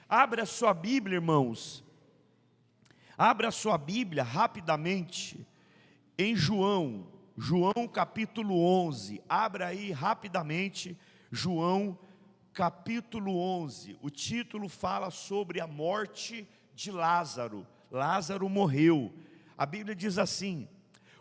Abra a sua Bíblia, irmãos. Abra a sua Bíblia rapidamente em João capítulo 11. Abra aí rapidamente João capítulo 11. O título fala sobre a morte de Lázaro. Lázaro morreu. A Bíblia diz assim: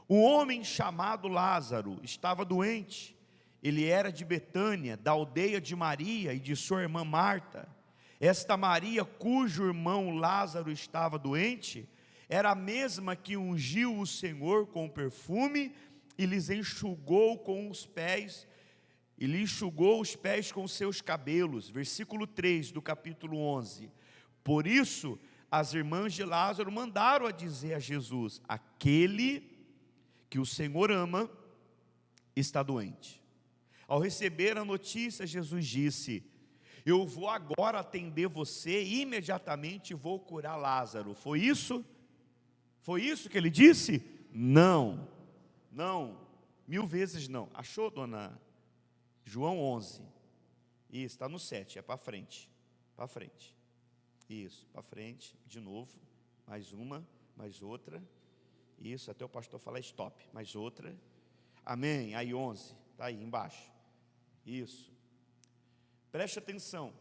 um homem chamado Lázaro estava doente. Ele era de Betânia, da aldeia de Maria e de sua irmã Marta. Esta Maria, cujo irmão Lázaro estava doente, era a mesma que ungiu o Senhor com perfume e lhe enxugou os pés com seus cabelos. Versículo 3 do capítulo 11. Por isso, as irmãs de Lázaro mandaram a dizer a Jesus: aquele que o Senhor ama está doente. Ao receber a notícia, Jesus disse: eu vou agora atender você e imediatamente vou curar Lázaro. Foi isso? Foi isso que ele disse? Não, 1000 vezes não. Achou, dona? João 11. Isso, está no 7, é para frente. Para frente. Isso, para frente, de novo. Mais uma, mais outra. Isso, até o pastor falar stop. Mais outra. Amém, aí 11, está aí embaixo. Isso. Preste atenção.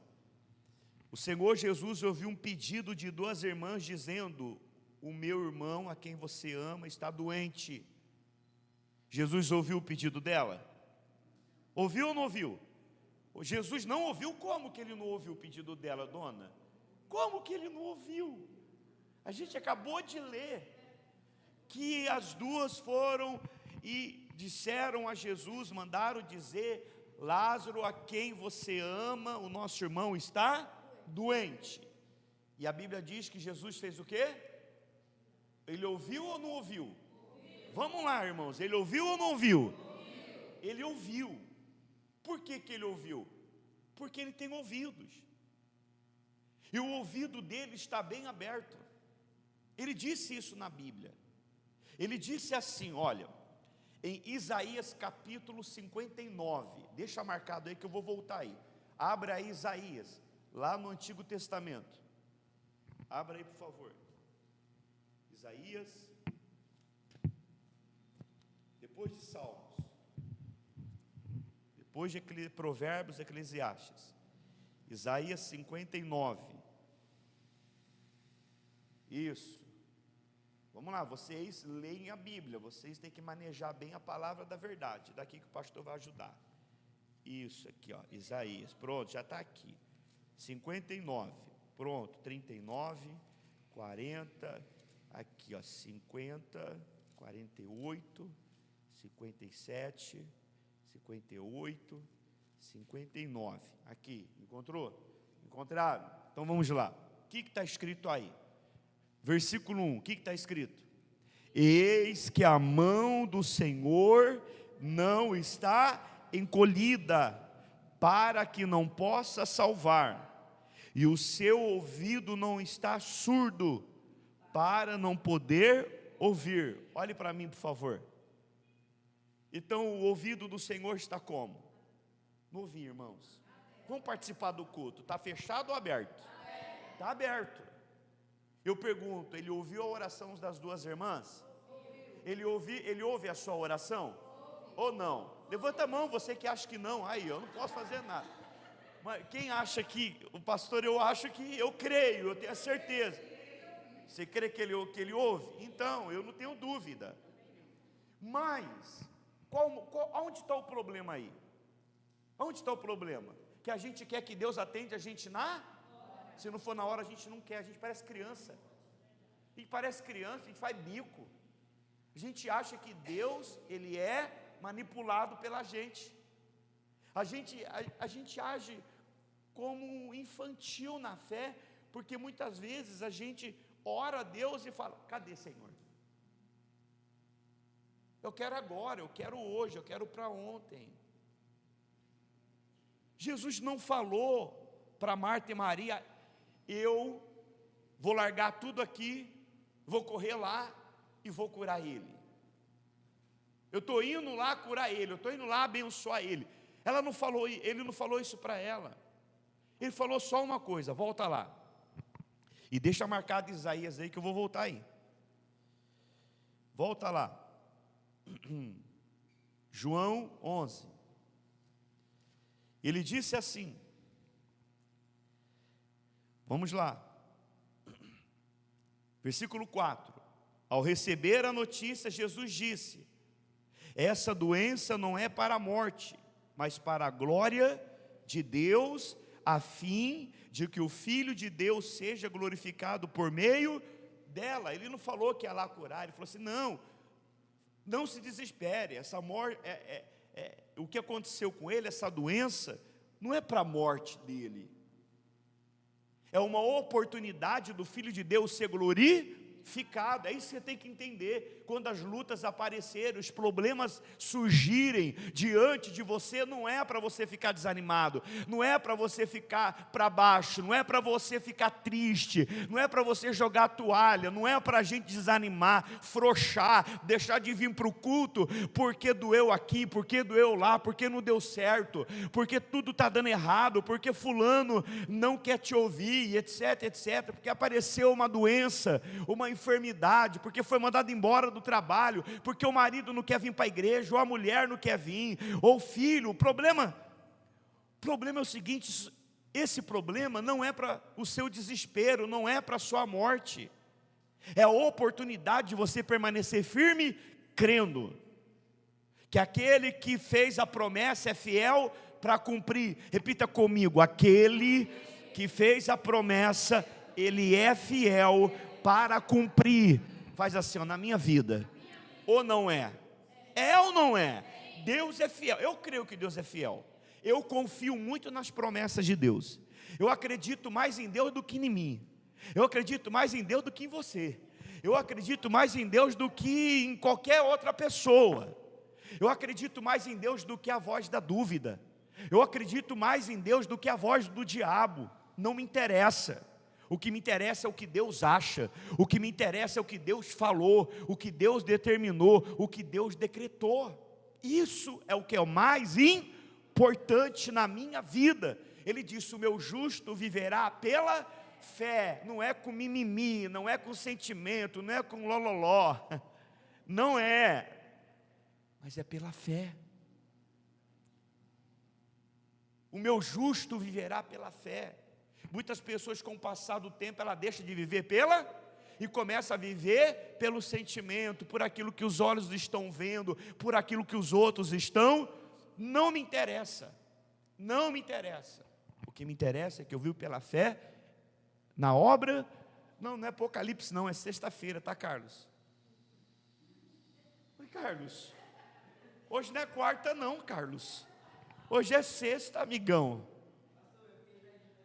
O Senhor Jesus ouviu um pedido de duas irmãs dizendo: o meu irmão, a quem você ama, está doente. Jesus ouviu o pedido dela? Ouviu ou não ouviu? Jesus não ouviu. Como que ele não ouviu o pedido dela, dona? Como que ele não ouviu? A gente acabou de ler que as duas foram e disseram a Jesus, mandaram dizer: Lázaro, a quem você ama, o nosso irmão está doente. E a Bíblia diz que Jesus fez o quê? Ele ouviu ou não ouviu? Vamos lá, irmãos, ele ouviu ou não ouviu? Ele ouviu. Por que ele ouviu? Porque ele tem ouvidos. E o ouvido dele está bem aberto. Ele disse isso na Bíblia. Ele disse assim, olha, em Isaías capítulo 59, deixa marcado aí que eu vou voltar aí. Abra aí Isaías, lá no Antigo Testamento. Abra aí, por favor. Isaías, depois de Salmos, depois de Provérbios, Eclesiastes. Isaías 59. Isso. Vamos lá, vocês leem a Bíblia, vocês têm que manejar bem a palavra da verdade, daqui que o pastor vai ajudar. Isso aqui, ó, Isaías, pronto, já está aqui. 59, pronto, 39, 40, aqui ó, 50, 48, 57, 58, 59, aqui, encontrou? Encontraram? Então vamos lá, o que está escrito aí? Versículo 1, o que está escrito? Eis que a mão do Senhor não está encolhida, para que não possa salvar, e o seu ouvido não está surdo, para não poder ouvir. Olhe para mim, por favor. Então o ouvido do Senhor está como? No ouvir, irmãos. Vamos participar do culto, está fechado ou aberto? Está aberto. Eu pergunto, ele ouviu a oração das duas irmãs? Ele ouve a sua oração? Ou não? Levanta a mão, você que acha que não. Aí, eu não posso fazer nada. Mas quem acha que, o pastor, eu acho que, eu creio, eu tenho a certeza. Você crê que ele ouve? Então, eu não tenho dúvida. Mas, onde está o problema aí? Onde está o problema? Que a gente quer que Deus atende a gente se não for na hora, a gente não quer, a gente parece criança. A gente parece criança, a gente faz bico. A gente acha que Deus, Ele é manipulado pela gente. A gente age como infantil na fé, porque muitas vezes a gente ora a Deus e fala: cadê, Senhor? Eu quero agora, eu quero hoje, eu quero para ontem. Jesus não falou para Marta e Maria: eu vou largar tudo aqui, vou correr lá e vou curar ele. Eu estou indo lá curar ele, eu estou indo lá abençoar ele. Ele não falou isso para ela. Ele falou só uma coisa: volta lá. E deixa marcado Isaías aí que eu vou voltar aí. Volta lá. João 11. Ele disse assim. Vamos lá. Versículo 4. Ao receber a notícia, Jesus disse: essa doença não é para a morte, mas para a glória de Deus, a fim de que o Filho de Deus seja glorificado por meio dela. Ele não falou que ia lá curar, ele falou assim: não se desespere, essa morte, o que aconteceu com ele, essa doença, não é para a morte dele, é uma oportunidade do Filho de Deus ser glorificado. É isso que você tem que entender. Quando as lutas aparecerem, os problemas surgirem diante de você, não é para você ficar desanimado, não é para você ficar para baixo, não é para você ficar triste, não é para você jogar a toalha, não é para a gente desanimar, frouxar, deixar de vir para o culto, porque doeu aqui, porque doeu lá, porque não deu certo, porque tudo está dando errado, porque fulano não quer te ouvir, etc, etc, porque apareceu uma doença, uma enfermidade, porque foi mandado embora do trabalho, porque o marido não quer vir para a igreja, ou a mulher não quer vir, ou o filho. O problema é o seguinte: esse problema não é para o seu desespero, não é para a sua morte, é a oportunidade de você permanecer firme, crendo que aquele que fez a promessa é fiel para cumprir. Repita comigo: aquele que fez a promessa, ele é fiel para cumprir. Faz assim, ó, na minha vida. Ou não é? É ou não é? Deus é fiel. Eu creio que Deus é fiel. Eu confio muito nas promessas de Deus. Eu acredito mais em Deus do que em mim. Eu acredito mais em Deus do que em você. Eu acredito mais em Deus do que em qualquer outra pessoa. Eu acredito mais em Deus do que a voz da dúvida. Eu acredito mais em Deus do que a voz do diabo. Não me interessa. O que me interessa é o que Deus acha, o que me interessa é o que Deus falou, o que Deus determinou, o que Deus decretou. Isso é o que é o mais importante na minha vida. Ele disse: o meu justo viverá pela fé. Não é com mimimi, não é com sentimento, não é com lololó, não é, mas é pela fé. O meu justo viverá pela fé. Muitas pessoas, com o passar do tempo, ela deixa de viver e começa a viver pelo sentimento, por aquilo que os olhos estão vendo, por aquilo que os outros estão. Não me interessa, não me interessa. O que me interessa é que eu vivo pela fé na obra. Não é Apocalipse não, é sexta-feira, tá, Carlos? Oi, Carlos. Hoje não é quarta não, Carlos. Hoje é sexta, amigão.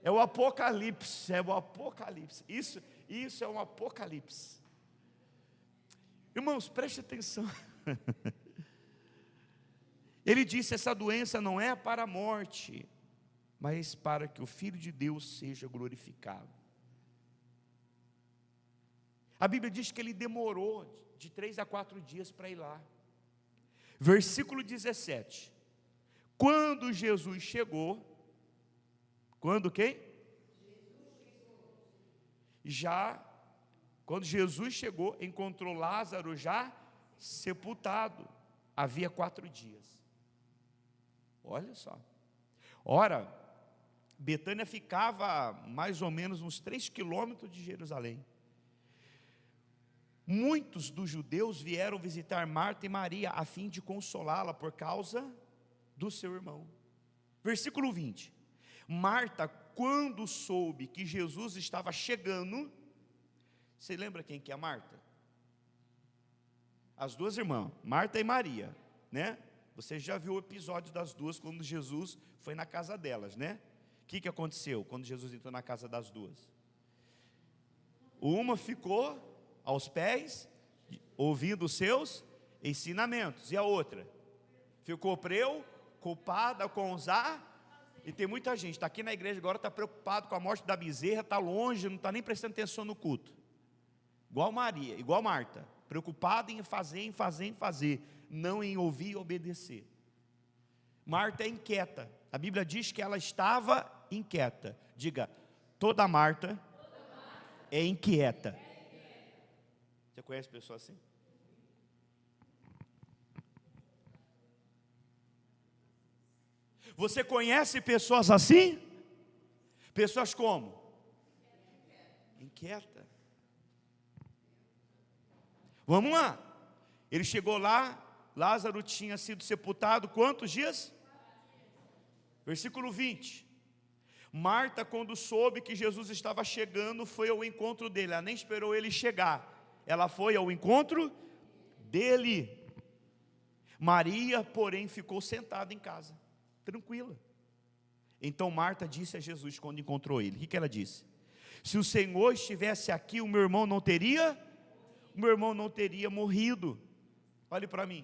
É o Apocalipse, é o Apocalipse. Isso é um Apocalipse. Irmãos, preste atenção. Ele disse: essa doença não é para a morte, mas para que o Filho de Deus seja glorificado. A Bíblia diz que ele demorou de 3 a 4 dias para ir lá. Versículo 17. Quando Jesus chegou, quando quem? Quando Jesus chegou, encontrou Lázaro já sepultado. Havia 4 dias. Olha só. Ora, Betânia ficava mais ou menos uns 3 quilômetros de Jerusalém. Muitos dos judeus vieram visitar Marta e Maria a fim de consolá-la por causa do seu irmão. Versículo 20. Marta, quando soube que Jesus estava chegando, você lembra quem que é Marta? As duas irmãs, Marta e Maria, né? Você já viu o episódio das duas quando Jesus foi na casa delas, né? O que aconteceu quando Jesus entrou na casa das duas? Uma ficou aos pés, ouvindo os seus ensinamentos, e a outra ficou preocupada com os E tem muita gente, está aqui na igreja agora, está preocupado com a morte da bezerra, está longe, não está nem prestando atenção no culto. Igual Maria, igual Marta, preocupada em fazer, não em ouvir e obedecer. Marta é inquieta, a Bíblia diz que ela estava inquieta. Diga: toda Marta é inquieta. Você conhece pessoa assim? Você conhece pessoas assim? Pessoas como? Inquieta. Vamos lá. Ele chegou lá, Lázaro tinha sido sepultado quantos dias? Versículo 20. Marta, quando soube que Jesus estava chegando, foi ao encontro dele. Ela nem esperou ele chegar. Ela foi ao encontro dele. Maria, porém, ficou sentada em casa, tranquila. Então Marta disse a Jesus quando encontrou ele. O que ela disse? Se o Senhor estivesse aqui, o meu irmão não teria morrido. Olhe para mim.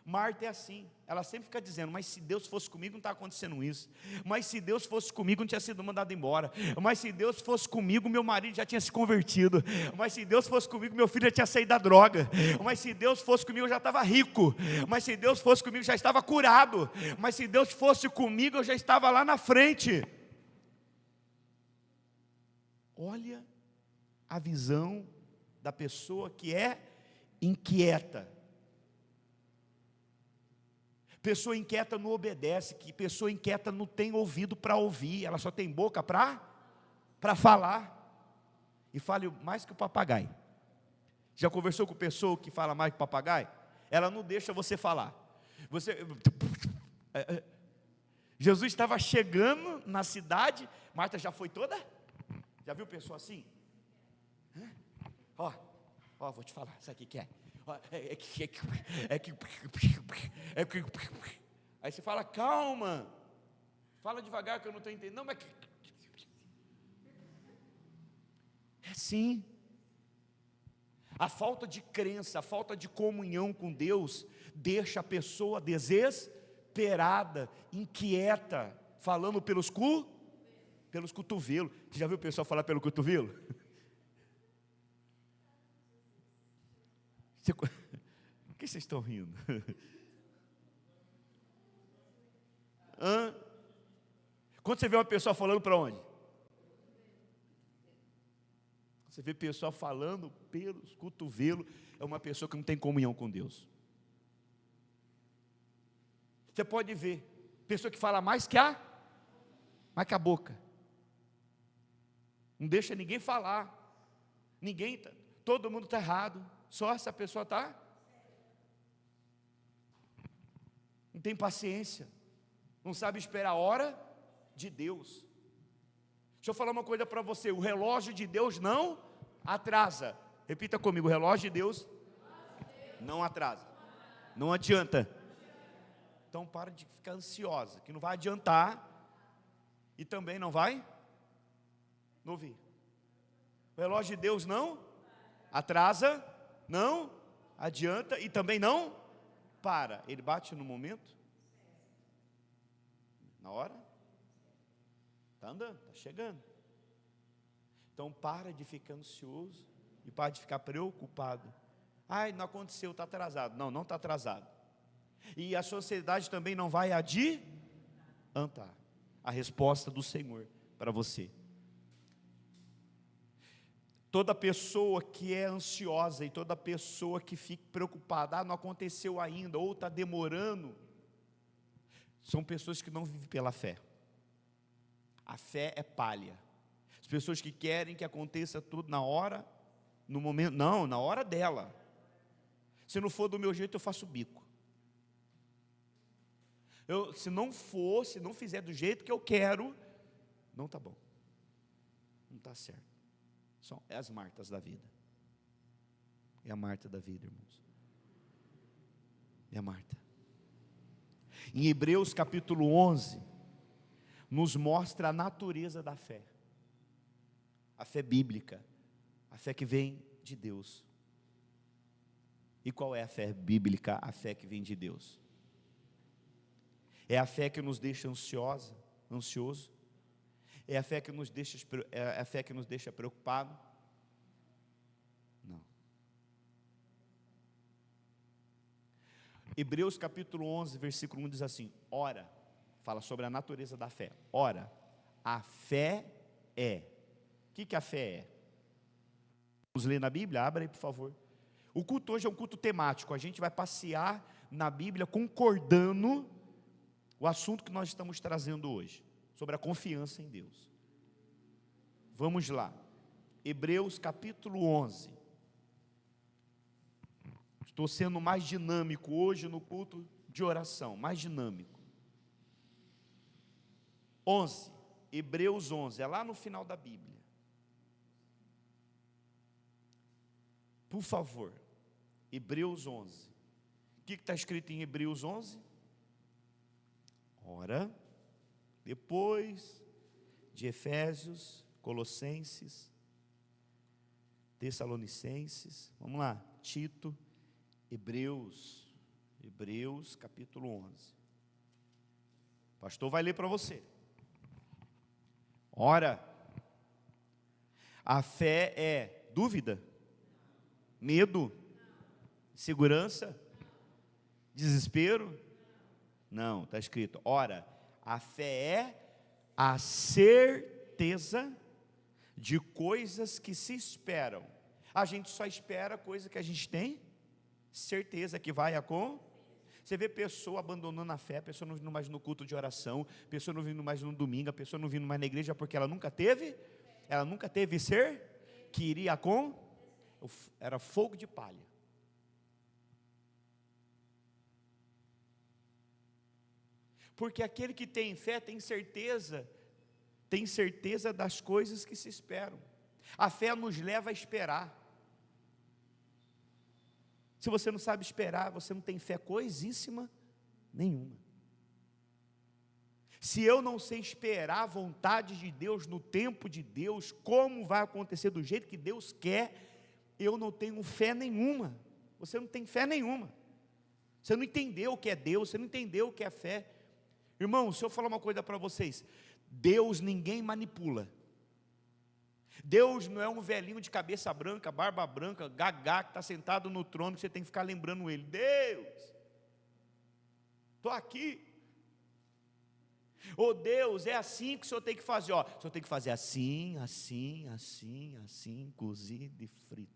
Marta é assim, ela sempre fica dizendo, mas se Deus fosse comigo não está acontecendo isso, mas se Deus fosse comigo não tinha sido mandado embora, mas se Deus fosse comigo meu marido já tinha se convertido, mas se Deus fosse comigo meu filho já tinha saído da droga, mas se Deus fosse comigo eu já estava rico, mas se Deus fosse comigo já estava curado, mas se Deus fosse comigo eu já estava lá na frente. Olha a visão da pessoa que é inquieta. Pessoa inquieta não obedece, que pessoa inquieta não tem ouvido para ouvir, ela só tem boca para falar, e fala mais que o papagaio. Já conversou com pessoa que fala mais que o papagaio? Ela não deixa você falar. Jesus estava chegando na cidade, Marta já foi toda? Já viu pessoa assim? Ó, vou te falar, sabe o que é? Aí você fala, calma, fala devagar que eu não estou entendendo. Não, mas é assim. A falta de crença, a falta de comunhão com Deus deixa a pessoa desesperada, inquieta, falando pelos cotovelos. Você já viu o pessoal falar pelo cotovelo? Por que vocês estão rindo? Quando você vê uma pessoa falando para onde? Você vê pessoa falando pelos cotovelos, é uma pessoa que não tem comunhão com Deus. Você pode ver, pessoa que fala mais que a boca. Não deixa ninguém falar. Todo mundo está errado. Só essa pessoa está? Não tem paciência. Não sabe esperar a hora de Deus. Deixa eu falar uma coisa para você. O relógio de Deus não atrasa. Repita comigo. O relógio de Deus não atrasa. Não adianta. Então para de ficar ansiosa, que não vai adiantar. E também não vai ouvir. O relógio de Deus não atrasa, não adianta e também não para. Ele bate no momento, na hora, está andando, está chegando. Então para de ficar ansioso e para de ficar preocupado. Ai, não aconteceu, está atrasado. Não está atrasado. E a sociedade também não vai adiantar a resposta do Senhor para você. Toda pessoa que é ansiosa e toda pessoa que fica preocupada, não aconteceu ainda, ou está demorando, são pessoas que não vivem pela fé. A fé é palha. As pessoas que querem que aconteça tudo na hora, no momento, não, na hora dela. Se não for do meu jeito, eu faço o bico. Se não fizer do jeito que eu quero, não está bom. Não está certo. São as Martas da vida. É a Marta da vida, irmãos. É a Marta. Em Hebreus capítulo 11, nos mostra a natureza da fé. A fé bíblica. A fé que vem de Deus. E qual é a fé bíblica? A fé que vem de Deus. É a fé que nos deixa ansioso. É a fé que nos deixa preocupado? Não. Hebreus capítulo 11, versículo 1 diz assim: ora, fala sobre a natureza da fé. Ora, a fé é. O que a fé é? Vamos ler na Bíblia? Abra aí, por favor. O culto hoje é um culto temático. A gente vai passear na Bíblia concordando o assunto que nós estamos trazendo hoje, sobre a confiança em Deus. Vamos lá. Hebreus capítulo 11. Estou sendo mais dinâmico hoje no culto de oração, mais dinâmico. 11, Hebreus 11, é lá no final da Bíblia. Por favor, Hebreus 11. O que está escrito em Hebreus 11? Ora, depois de Efésios, Colossenses, Tessalonicenses, vamos lá, Tito, Hebreus capítulo 11. O pastor vai ler para você. Ora, a fé é dúvida? Medo? Segurança? Desespero? Não, está escrito, ora, a fé é a certeza de coisas que se esperam. A gente só espera coisa que a gente tem certeza que vai acontecer. Você vê pessoa abandonando a fé, a pessoa não vindo mais no culto de oração, a pessoa não vindo mais no domingo, a pessoa não vindo mais na igreja porque ela nunca teve que iria com, era fogo de palha. Porque aquele que tem fé tem certeza das coisas que se esperam. A fé nos leva a esperar. Se você não sabe esperar, você não tem fé coisíssima nenhuma. Se eu não sei esperar a vontade de Deus no tempo de Deus, como vai acontecer do jeito que Deus quer, eu não tenho fé nenhuma. Você não tem fé nenhuma. Você não entendeu o que é Deus, você não entendeu o que é fé. Irmão, se eu falar uma coisa para vocês, Deus ninguém manipula. Deus não é um velhinho de cabeça branca, barba branca, gagá, que está sentado no trono, que você tem que ficar lembrando ele. Deus, estou aqui. Ô Deus, é assim que o Senhor tem que fazer. Ó, o Senhor tem que fazer assim, assim, assim, assim, cozido e frito.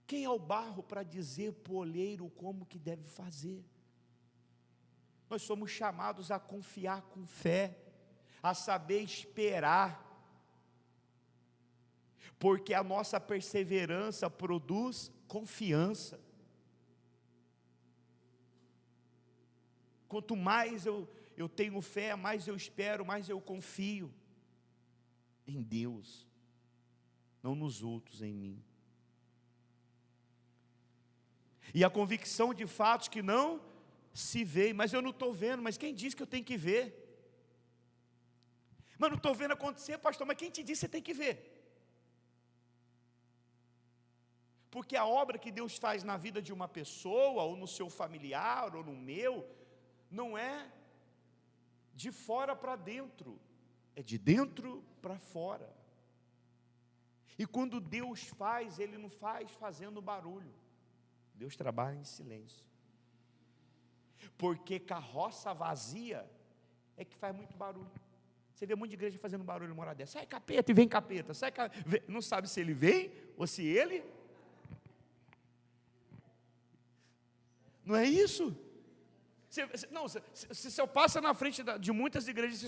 Quem é o barro para dizer para o olheiro como que deve fazer? Nós somos chamados a confiar com fé, a saber esperar, porque a nossa perseverança produz confiança. Quanto mais eu tenho fé, mais eu espero, mais eu confio em Deus, não nos outros, em mim. E a convicção de fatos que não se vê, mas eu não estou vendo, mas quem disse que eu tenho que ver? Mas não estou vendo acontecer, pastor, mas quem te disse que você tem que ver? Porque a obra que Deus faz na vida de uma pessoa, ou no seu familiar, ou no meu, não é de fora para dentro, é de dentro para fora. E quando Deus faz, Ele não faz fazendo barulho, Deus trabalha em silêncio. Porque carroça vazia é que faz muito barulho. Você vê um monte de igreja fazendo barulho numa hora dessa. Sai capeta e vem capeta. Não sabe se ele vem ou se ele. Não é isso? Se eu passa na frente de muitas igrejas,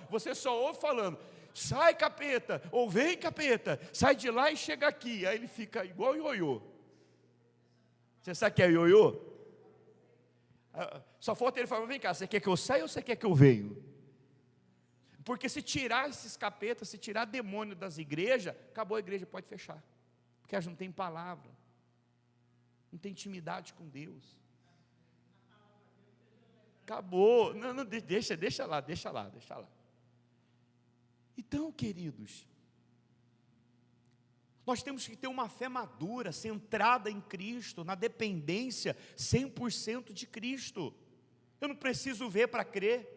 você só ouve falando, sai capeta, ou vem capeta, sai de lá e chega aqui. Aí ele fica igual ioiô. Você sabe o que é ioiô? Só falta ele falar, vem cá, você quer que eu saia ou você quer que eu venha? Porque se tirar esses capetas, se tirar demônio das igrejas, acabou a igreja, pode fechar. Porque elas não têm palavra, não tem intimidade com Deus. Acabou, não, deixa lá. Então, queridos, nós temos que ter uma fé madura, centrada em Cristo, na dependência 100% de Cristo. Eu não preciso ver para crer.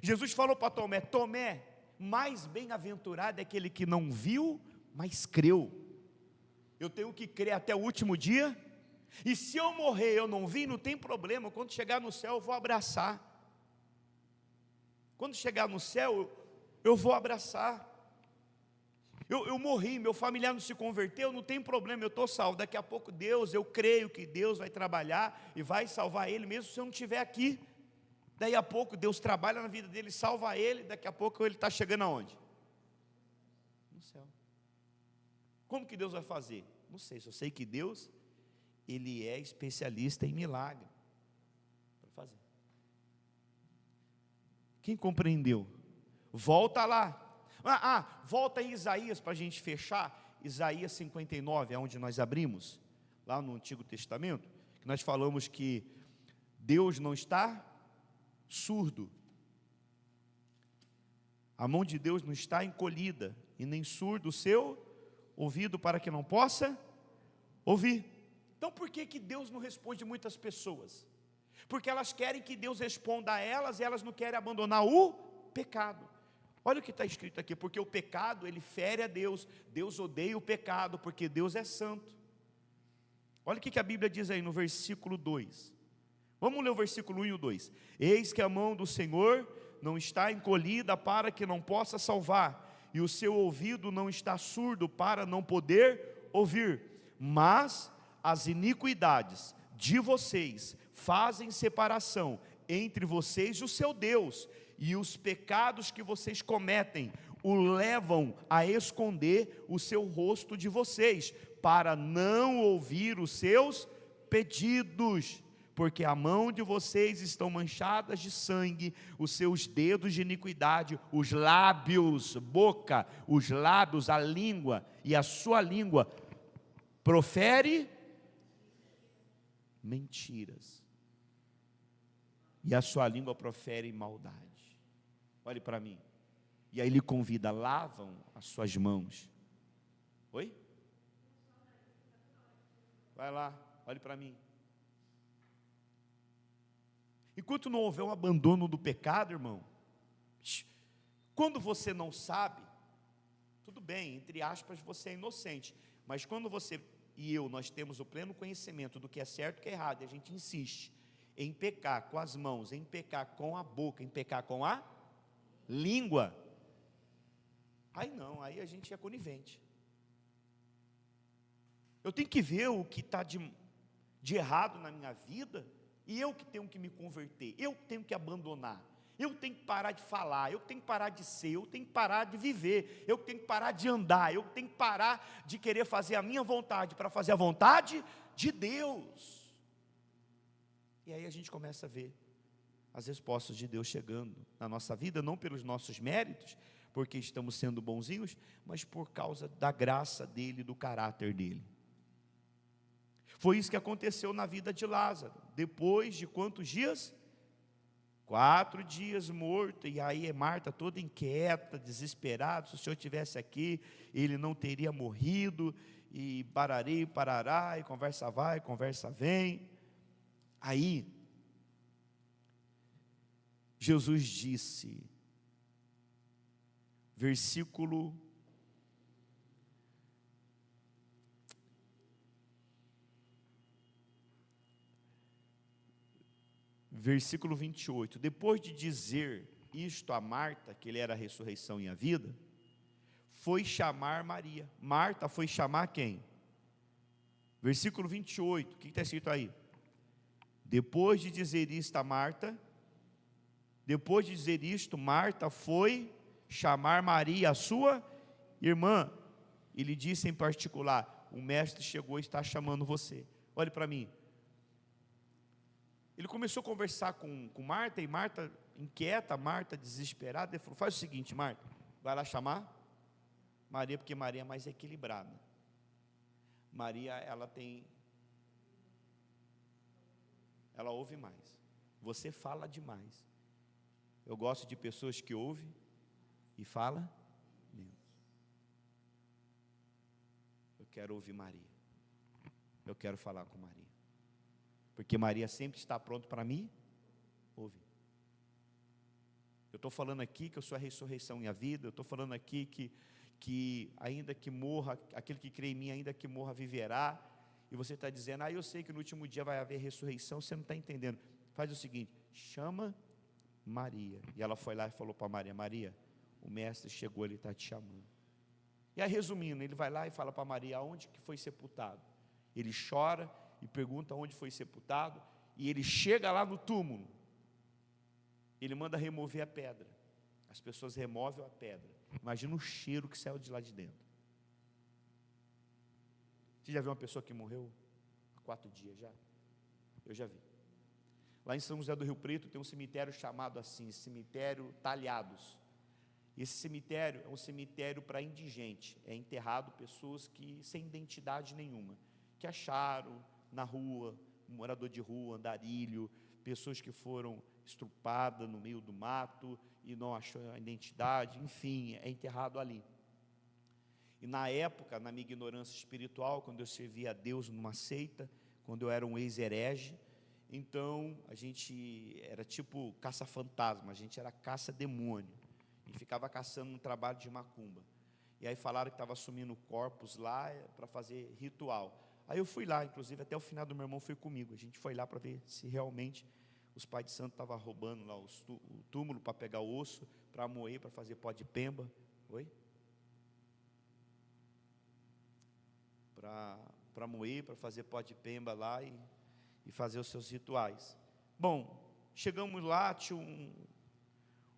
Jesus falou para Tomé, Tomé, mais bem-aventurado é aquele que não viu, mas creu. Eu tenho que crer até o último dia, e se eu morrer, eu não vi, não tem problema, quando chegar no céu eu vou abraçar. Quando chegar no céu, eu vou abraçar. Eu morri, meu familiar não se converteu, não tem problema, eu estou salvo. Daqui a pouco Deus, eu creio que Deus vai trabalhar e vai salvar ele, mesmo se eu não estiver aqui. Daí a pouco Deus trabalha na vida dele, salva ele, daqui a pouco ele está chegando aonde? No céu. Como que Deus vai fazer? Não sei, só sei que Deus, Ele é especialista em milagre. Para fazer. Quem compreendeu? Volta lá. Volta em Isaías para a gente fechar. Isaías 59, é onde nós abrimos, lá no Antigo Testamento, que nós falamos que Deus não está surdo. A mão de Deus não está encolhida, e nem surdo o seu ouvido para que não possa ouvir. Então por que Deus não responde muitas pessoas? Porque elas querem que Deus responda a elas, e elas não querem abandonar o pecado. Olha o que está escrito aqui, porque o pecado, ele fere a Deus. Deus odeia o pecado, porque Deus é santo. Olha o que a Bíblia diz aí no versículo 2. Vamos ler o versículo 1 e o 2. Eis que a mão do Senhor não está encolhida para que não possa salvar, e o seu ouvido não está surdo para não poder ouvir. Mas as iniquidades de vocês fazem separação entre vocês e o seu Deus, e os pecados que vocês cometem o levam a esconder o seu rosto de vocês, para não ouvir os seus pedidos, porque a mão de vocês estão manchadas de sangue, os seus dedos de iniquidade, os lábios, boca, os lábios, a língua, e a sua língua profere mentiras, e a sua língua profere maldade. Olhe para mim. E aí ele convida: lavam as suas mãos. Oi? Vai lá, olhe para mim. Enquanto não houver um abandono do pecado, irmão, quando você não sabe, tudo bem, entre aspas, você é inocente. Mas quando você e eu, nós temos o pleno conhecimento do que é certo e o que é errado, e a gente insiste em pecar com as mãos, em pecar com a boca, em pecar com a língua, aí não, aí a gente é conivente. Eu tenho que ver o que está de errado na minha vida, e eu que tenho que me converter, eu que tenho que abandonar, eu tenho que parar de falar, eu tenho que parar de ser, eu tenho que parar de viver, eu tenho que parar de andar, eu tenho que parar de querer fazer a minha vontade para fazer a vontade de Deus. E aí a gente começa a ver as respostas de Deus chegando na nossa vida, não pelos nossos méritos, porque estamos sendo bonzinhos, mas por causa da graça dele, do caráter dele. Foi isso que aconteceu na vida de Lázaro. Depois de quantos dias? 4 dias morto. E aí Marta toda inquieta, desesperada: se o Senhor estivesse aqui, ele não teria morrido. E barari, parará, e conversa vai, conversa vem. Aí Jesus disse, versículo 28, depois de dizer isto a Marta, que ele era a ressurreição e a vida, foi chamar Maria. Marta foi chamar quem? Versículo 28, o que está escrito aí? Depois de dizer isto a Marta, depois de dizer isto, Marta foi chamar Maria, a sua irmã, e lhe disse em particular: o mestre chegou e está chamando você. Olhe para mim. Ele começou a conversar com Marta, e Marta inquieta, Marta desesperada. Ele falou: faz o seguinte, Marta, vai lá chamar Maria, porque Maria é mais equilibrada. Maria, ela ouve mais. Você fala demais. Eu gosto de pessoas que ouvem e falam menos. Eu quero ouvir Maria. Eu quero falar com Maria. Porque Maria sempre está pronta para mim ouvir. Eu estou falando aqui que eu sou a ressurreição e a vida. Eu estou falando aqui que ainda que morra, aquele que crê em mim, ainda que morra, viverá. E você está dizendo: eu sei que no último dia vai haver ressurreição. Você não está entendendo. Faz o seguinte: chama Maria. E ela foi lá e falou para Maria: Maria, o mestre chegou, ele está te chamando. E aí, resumindo, ele vai lá e fala para Maria onde que foi sepultado. Ele chora e pergunta onde foi sepultado, e ele chega lá no túmulo. Ele manda remover a pedra. As pessoas removem a pedra. Imagina o cheiro que saiu de lá de dentro. Você já viu uma pessoa que morreu há 4 dias já? Eu já vi. Lá em São José do Rio Preto tem um cemitério chamado assim, cemitério Talhados. Esse cemitério é um cemitério para indigente, é enterrado pessoas que sem identidade nenhuma, que acharam na rua, morador de rua, andarilho, pessoas que foram estrupadas no meio do mato e não achou a identidade, enfim, é enterrado ali. E na época, na minha ignorância espiritual, quando eu servia a Deus numa seita, quando eu era um ex-herege, então a gente era tipo caça-fantasma, a gente era caça-demônio, e ficava caçando no trabalho de macumba. E aí falaram que estava assumindo corpos lá para fazer ritual. Aí eu fui lá, inclusive até o final do meu irmão foi comigo, a gente foi lá para ver se realmente os pais de santo estavam roubando lá o túmulo para pegar o osso, para moer, para fazer pó de pemba. Oi? Para moer, para fazer pó de pemba lá e fazer os seus rituais. Bom, chegamos lá, tinha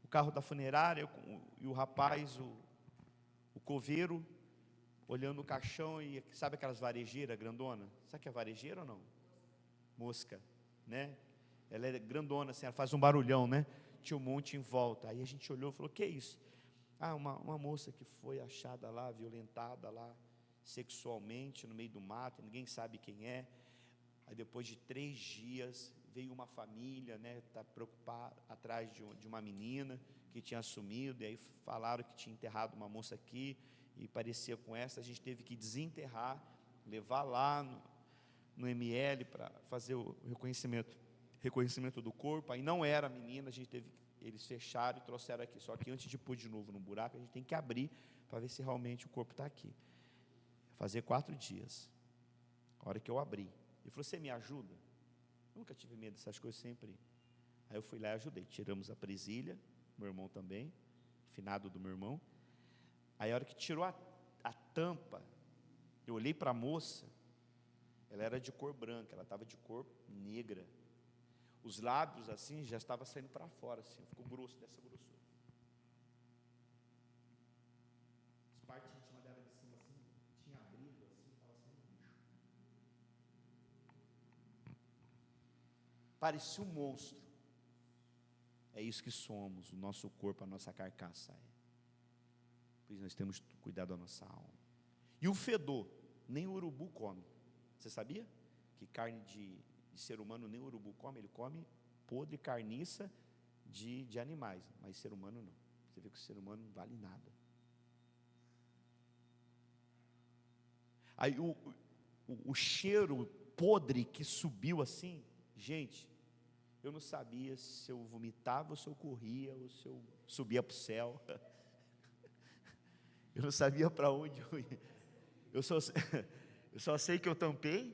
o carro da funerária e o rapaz, o coveiro, olhando o caixão e sabe aquelas varejeiras grandona? Sabe o que é varejeira ou não? Mosca, né? Ela é grandona assim, ela faz um barulhão, né? Tinha um monte em volta. Aí a gente olhou e falou: que é isso? Ah, uma moça que foi achada lá, violentada lá sexualmente no meio do mato, ninguém sabe quem é. Aí depois de 3 dias veio uma família, né, tá preocupada atrás de uma menina que tinha sumido, e aí falaram que tinha enterrado uma moça aqui e parecia com essa. A gente teve que desenterrar, levar lá no ML para fazer o reconhecimento do corpo. Aí não era a menina, eles fecharam e trouxeram aqui. Só que antes de pôr de novo no buraco, a gente tem que abrir para ver se realmente o corpo está aqui. Fazer 4 dias. A hora que eu abri, ele falou: você me ajuda? Eu nunca tive medo dessas coisas, sempre. Aí eu fui lá e ajudei. Tiramos a presilha, meu irmão também, finado do meu irmão. Aí a hora que tirou a tampa, eu olhei para a moça, ela era de cor branca, ela estava de cor negra. Os lábios assim já estavam saindo para fora, assim, ficou grosso, dessa grossura. As partes íntimas dela de cima assim, tinha abrido assim, estava saindo bicho. Parecia um monstro. É isso que somos, o nosso corpo, a nossa carcaça é. Por isso nós temos que cuidar da nossa alma. E o fedor, nem o urubu come. Você sabia? Que carne de ser humano nem o urubu come, ele come podre, carniça de animais, mas ser humano não. Você vê que o ser humano não vale nada. Aí o cheiro podre que subiu assim, gente, eu não sabia se eu vomitava ou se eu corria, ou se eu subia para o céu. Eu não sabia para onde eu ia. Eu só sei que eu tampei,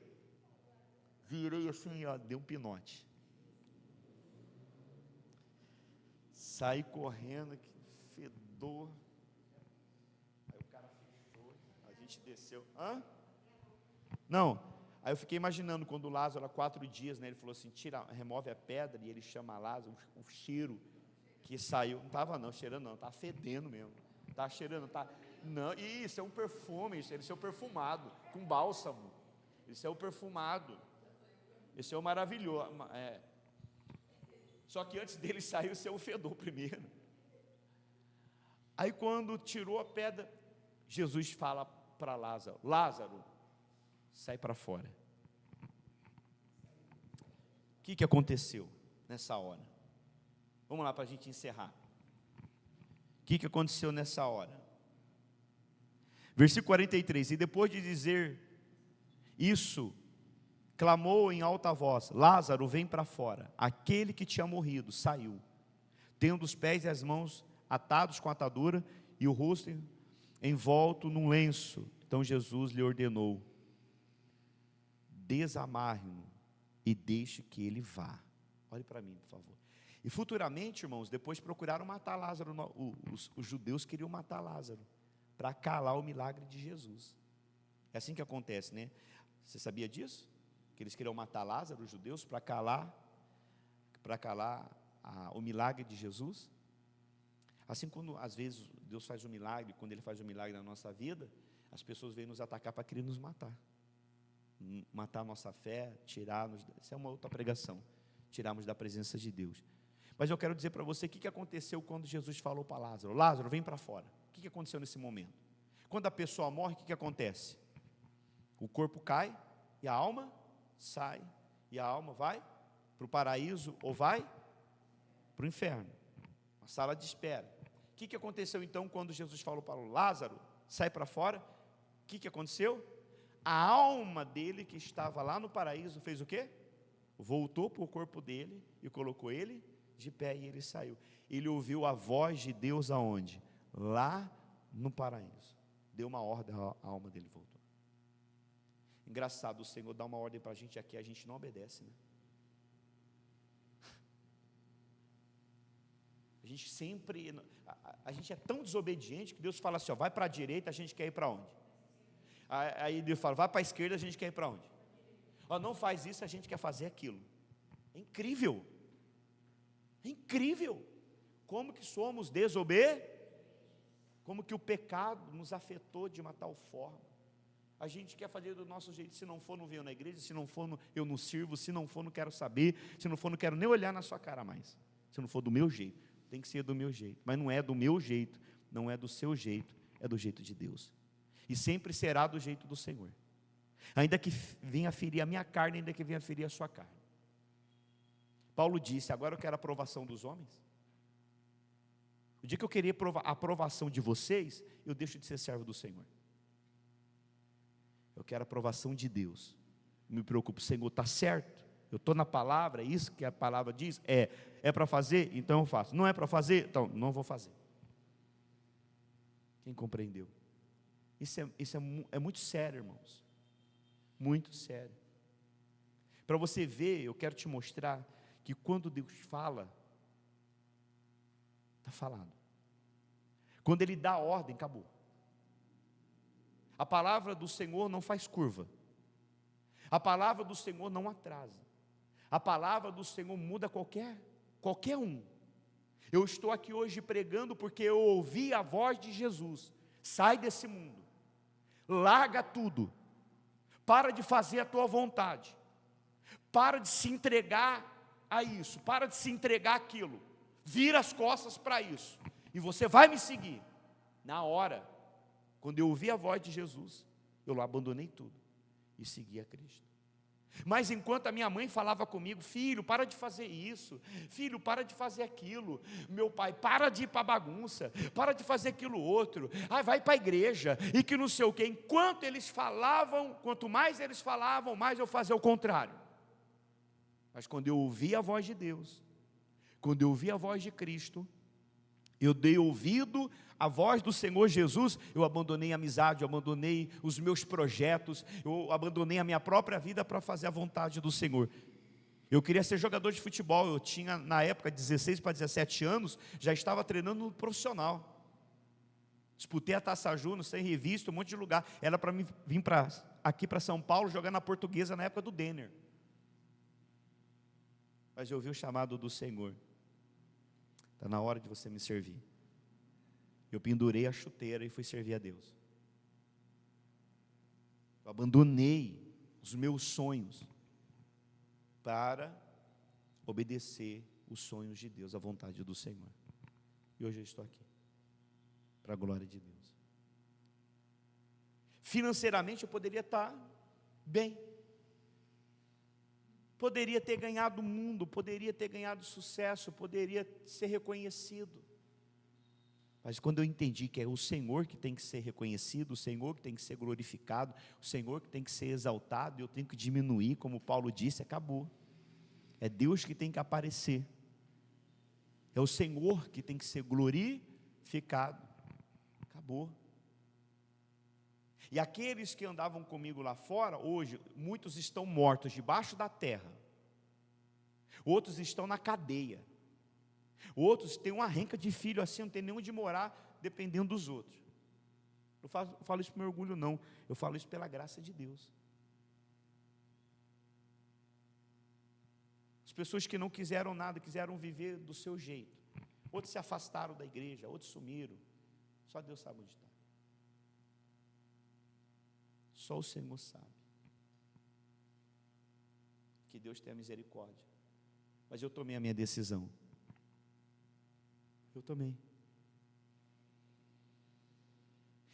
virei assim, ó, dei um pinote. Saí correndo, que fedor. Aí o cara fechou, a gente desceu. Hã? Não. Aí eu fiquei imaginando quando o Lázaro, há 4 dias, né, ele falou assim: remove a pedra, e ele chama Lázaro, o cheiro que saiu, não estava não, cheirando não, estava fedendo mesmo. Estava cheirando, tá? Não, isso é um perfume, isso é o perfumado, com bálsamo. Isso é o perfumado. Esse é o maravilhoso. Só que antes dele sair, o seu fedor primeiro. Aí quando tirou a pedra, Jesus fala para Lázaro: Lázaro, sai para fora. O que aconteceu nessa hora? Vamos lá para a gente encerrar. O que aconteceu nessa hora? Versículo 43, e depois de dizer isso, clamou em alta voz: Lázaro, vem para fora. Aquele que tinha morrido saiu, tendo os pés e as mãos atados com atadura e o rosto envolto num lenço. Então Jesus lhe ordenou: desamarre-no e deixe que ele vá. Olhe para mim, por favor. E futuramente, irmãos, depois procuraram matar Lázaro. Os judeus queriam matar Lázaro, para calar o milagre de Jesus. É assim que acontece, né? Você sabia disso? Que eles queriam matar Lázaro, os judeus, para calar o milagre de Jesus. Assim, quando às vezes Deus faz um milagre, quando Ele faz um milagre na nossa vida, as pessoas vêm nos atacar para querer nos matar. Matar a nossa fé, tirarmos, isso é uma outra pregação, tirarmos da presença de Deus. Mas eu quero dizer para você o que aconteceu quando Jesus falou para Lázaro: Lázaro, vem para fora. O que aconteceu nesse momento? Quando a pessoa morre, o que acontece? O corpo cai e a alma sai, e a alma vai para o paraíso ou vai para o inferno, uma sala de espera. O que aconteceu então quando Jesus falou para Lázaro, sai para fora? O que aconteceu? A alma dele que estava lá no paraíso fez o quê? Voltou para o corpo dele e colocou ele de pé e ele saiu. Ele ouviu a voz de Deus aonde? Lá no paraíso. Deu uma ordem, a alma dele voltou. Engraçado, o Senhor dá uma ordem para a gente aqui, a gente não obedece, né? A gente sempre, a gente é tão desobediente que Deus fala assim, ó, vai para a direita, a gente quer ir para onde? Aí Deus fala, vai para a esquerda, a gente quer ir para onde? Ó, não faz isso, a gente quer fazer aquilo. É incrível. É incrível. Como que somos desobedientes? Como que o pecado nos afetou de uma tal forma. A gente quer fazer do nosso jeito, se não for, não venho na igreja, se não for, eu não sirvo, se não for, não quero saber, se não for, não quero nem olhar na sua cara mais. Se não for do meu jeito, tem que ser do meu jeito. Mas não é do meu jeito, não é do seu jeito, é do jeito de Deus. E sempre será do jeito do Senhor. Ainda que venha ferir a minha carne, ainda que venha ferir a sua carne. Paulo disse, agora eu quero a aprovação dos homens. O dia que eu querer a aprovação de vocês, eu deixo de ser servo do Senhor. Eu quero a aprovação de Deus. Não me preocupo, Senhor, está certo? Eu estou na palavra, é isso que a palavra diz? É para fazer? Então eu faço. Não é para fazer? Então não vou fazer. Quem compreendeu? Isso é muito sério, irmãos. Muito sério. Para você ver, eu quero te mostrar que quando Deus fala, está falado. Quando Ele dá a ordem, acabou. A palavra do Senhor não faz curva. A palavra do Senhor não atrasa. A palavra do Senhor muda qualquer um. Eu estou aqui hoje pregando porque eu ouvi a voz de Jesus. Sai desse mundo. Larga tudo. Para de fazer a tua vontade. Para de se entregar a isso. Para de se entregar àquilo. Vira as costas para isso. E você vai me seguir. Na hora, quando eu ouvi a voz de Jesus, eu abandonei tudo e segui a Cristo. Mas enquanto a minha mãe falava comigo, filho, para de fazer isso, filho, para de fazer aquilo, meu pai, para de ir para a bagunça, para de fazer aquilo outro, vai para a igreja, e que não sei o quê. Enquanto eles falavam, quanto mais eles falavam, mais eu fazia o contrário. Mas quando eu ouvi a voz de Deus, quando eu ouvi a voz de Cristo, eu dei ouvido à voz do Senhor Jesus, eu abandonei a amizade, eu abandonei os meus projetos, eu abandonei a minha própria vida para fazer a vontade do Senhor. Eu queria ser jogador de futebol, eu tinha na época 16 para 17 anos, já estava treinando no profissional. Disputei a Taça Juno, sem revista, um monte de lugar. Era para mim vir aqui para São Paulo, jogar na Portuguesa na época do Denner. Mas eu ouvi o chamado do Senhor. Está na hora de você me servir. Eu pendurei a chuteira e fui servir a Deus. Eu abandonei os meus sonhos para obedecer os sonhos de Deus, a vontade do Senhor. E hoje eu estou aqui, para a glória de Deus. Financeiramente eu poderia estar bem. Poderia ter ganhado o mundo, poderia ter ganhado sucesso, poderia ser reconhecido. Mas quando eu entendi que é o Senhor que tem que ser reconhecido, o Senhor que tem que ser glorificado, o Senhor que tem que ser exaltado, eu tenho que diminuir, como Paulo disse, acabou. É Deus que tem que aparecer. É o Senhor que tem que ser glorificado. Acabou. E aqueles que andavam comigo lá fora, hoje, muitos estão mortos debaixo da terra. Outros estão na cadeia. Outros têm uma renca de filho assim, não tem nem onde morar, dependendo dos outros. Eu falo isso por meu orgulho, não. Eu falo isso pela graça de Deus. As pessoas que não quiseram nada, quiseram viver do seu jeito. Outros se afastaram da igreja, outros sumiram. Só Deus sabe onde está. Só o Senhor sabe. Que Deus tenha misericórdia. Mas eu tomei a minha decisão. Eu tomei.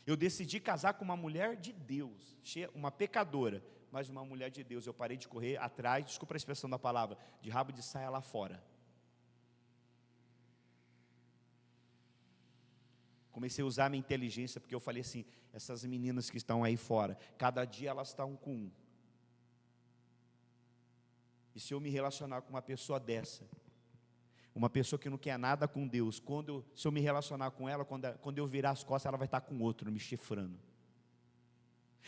Eu decidi casar com uma mulher de Deus, uma pecadora, mas uma mulher de Deus. Eu parei de correr atrás, desculpa a expressão da palavra, de rabo de saia lá fora. Comecei a usar a minha inteligência, porque eu falei assim, essas meninas que estão aí fora, cada dia elas estão com um. E se eu me relacionar com uma pessoa dessa, uma pessoa que não quer nada com Deus, se eu me relacionar com ela, quando eu virar as costas, ela vai estar com outro, me chifrando.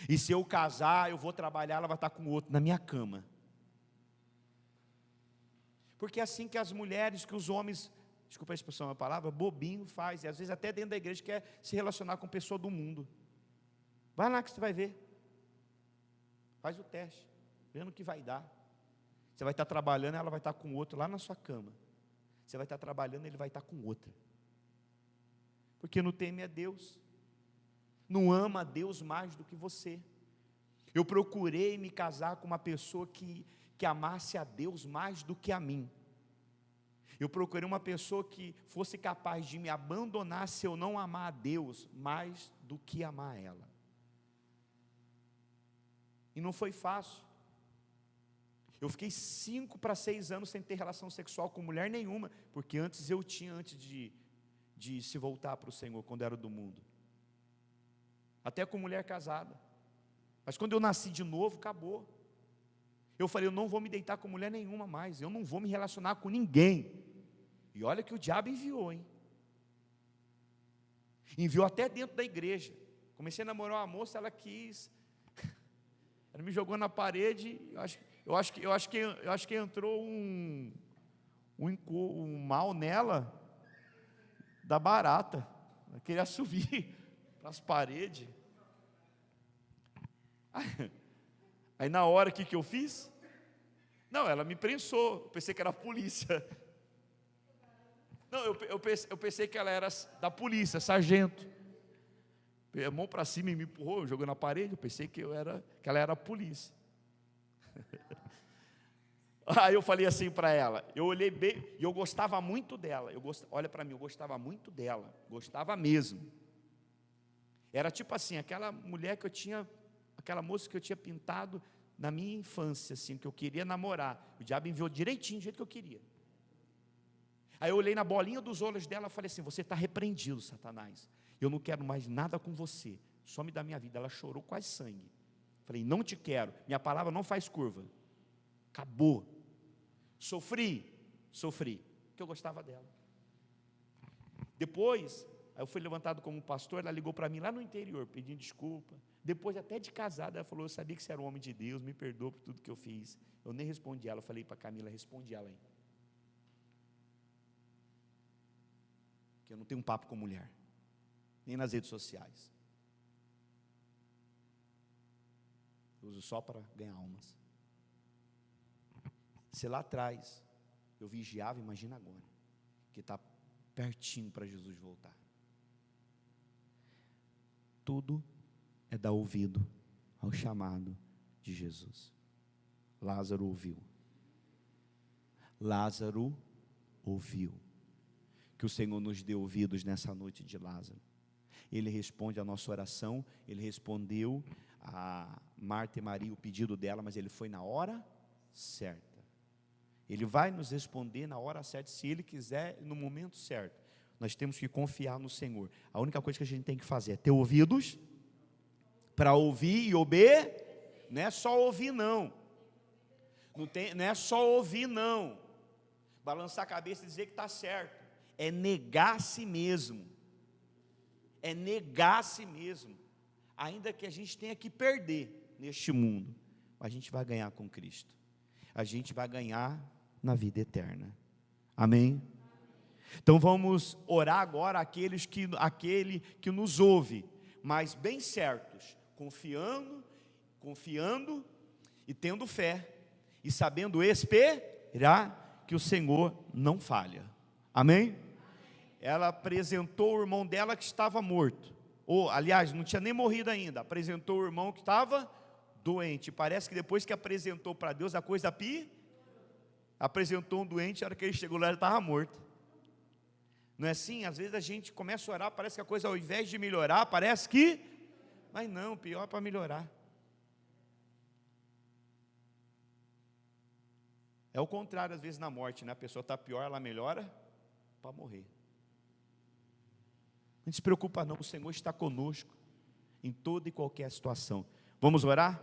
E se eu casar, eu vou trabalhar, ela vai estar com outro, na minha cama. Porque é assim que as mulheres, que os homens, desculpa a expressão, a palavra, bobinho faz, e às vezes até dentro da igreja quer se relacionar com pessoa do mundo. Vai lá que você vai ver. Faz o teste, vendo o que vai dar. Você vai estar trabalhando, ela vai estar com outro lá na sua cama. Você vai estar trabalhando, ele vai estar com outra. Porque não teme a Deus. Não ama a Deus mais do que você. Eu procurei me casar com uma pessoa que amasse a Deus mais do que a mim. Eu procurei uma pessoa que fosse capaz de me abandonar se eu não amar a Deus mais do que amar ela. E não foi fácil. Eu fiquei 5 para 6 anos sem ter relação sexual com mulher nenhuma, porque antes de se voltar para o Senhor, quando era do mundo. Até com mulher casada. Mas quando eu nasci de novo, acabou. Eu falei, eu não vou me deitar com mulher nenhuma mais, eu não vou me relacionar com ninguém. E olha que o diabo enviou, hein? Enviou até dentro da igreja. Comecei a namorar uma moça, ela quis. Ela me jogou na parede, eu acho que entrou um mal nela, da barata. Ela queria subir para as paredes. Aí na hora, o que eu fiz? Não, ela me prensou, eu pensei que era a polícia. Não, eu pensei que ela era da polícia, sargento. A mão para cima e me empurrou, jogou na parede, eu pensei que ela era a polícia. Aí eu falei assim para ela, eu olhei bem, e eu gostava muito dela, olha para mim, eu gostava muito dela, gostava mesmo. Era tipo assim, aquela mulher que eu tinha, aquela moça que eu tinha pintado na minha infância, assim, que eu queria namorar. O diabo enviou direitinho do jeito que eu queria. Aí eu olhei na bolinha dos olhos dela e falei assim, você está repreendido, Satanás. Eu não quero mais nada com você, some da minha vida. Ela chorou quase sangue. Falei, não te quero, minha palavra não faz curva. Acabou. Sofri, porque eu gostava dela. Depois, aí eu fui levantado como pastor, ela ligou para mim lá no interior, pedindo desculpa. Depois até de casada, ela falou, eu sabia que você era um homem de Deus, me perdoa por tudo que eu fiz. Eu nem respondi ela, eu falei para Camila, responde ela aí. Que eu não tenho um papo com mulher, nem nas redes sociais. Eu uso só para ganhar almas. Se lá atrás eu vigiava, imagina agora, que está pertinho para Jesus voltar. Tudo é dar ouvido ao chamado de Jesus. Lázaro ouviu. Lázaro ouviu. Que o Senhor nos dê ouvidos nessa noite de Lázaro. Ele responde à nossa oração, ele respondeu a Marta e Maria o pedido dela, mas ele foi na hora certa. Ele vai nos responder na hora certa, se ele quiser, no momento certo. Nós temos que confiar no Senhor. A única coisa que a gente tem que fazer é ter ouvidos para ouvir e obedecer. Não é só ouvir não. Não é só ouvir não. Balançar a cabeça e dizer que está certo. É negar a si mesmo. É negar a si mesmo. Ainda que a gente tenha que perder neste mundo, a gente vai ganhar com Cristo. A gente vai ganhar na vida eterna. Amém? Então vamos orar agora aquele que nos ouve. mas bem certos, confiando e tendo fé, e sabendo esperar que o Senhor não falha. Amém? Ela apresentou o irmão dela que estava morto, ou aliás, não tinha nem morrido ainda, apresentou o irmão que estava doente. Parece que depois que apresentou para Deus, a coisa apresentou um doente, a hora que ele chegou lá, ele estava morto. Não é assim? Às vezes a gente começa a orar, parece que a coisa, ao invés de melhorar, parece que, mas não, pior para melhorar. É o contrário, às vezes, na morte, né? A pessoa está pior, ela melhora para morrer. Não se preocupa não, o Senhor está conosco em toda e qualquer situação. Vamos orar?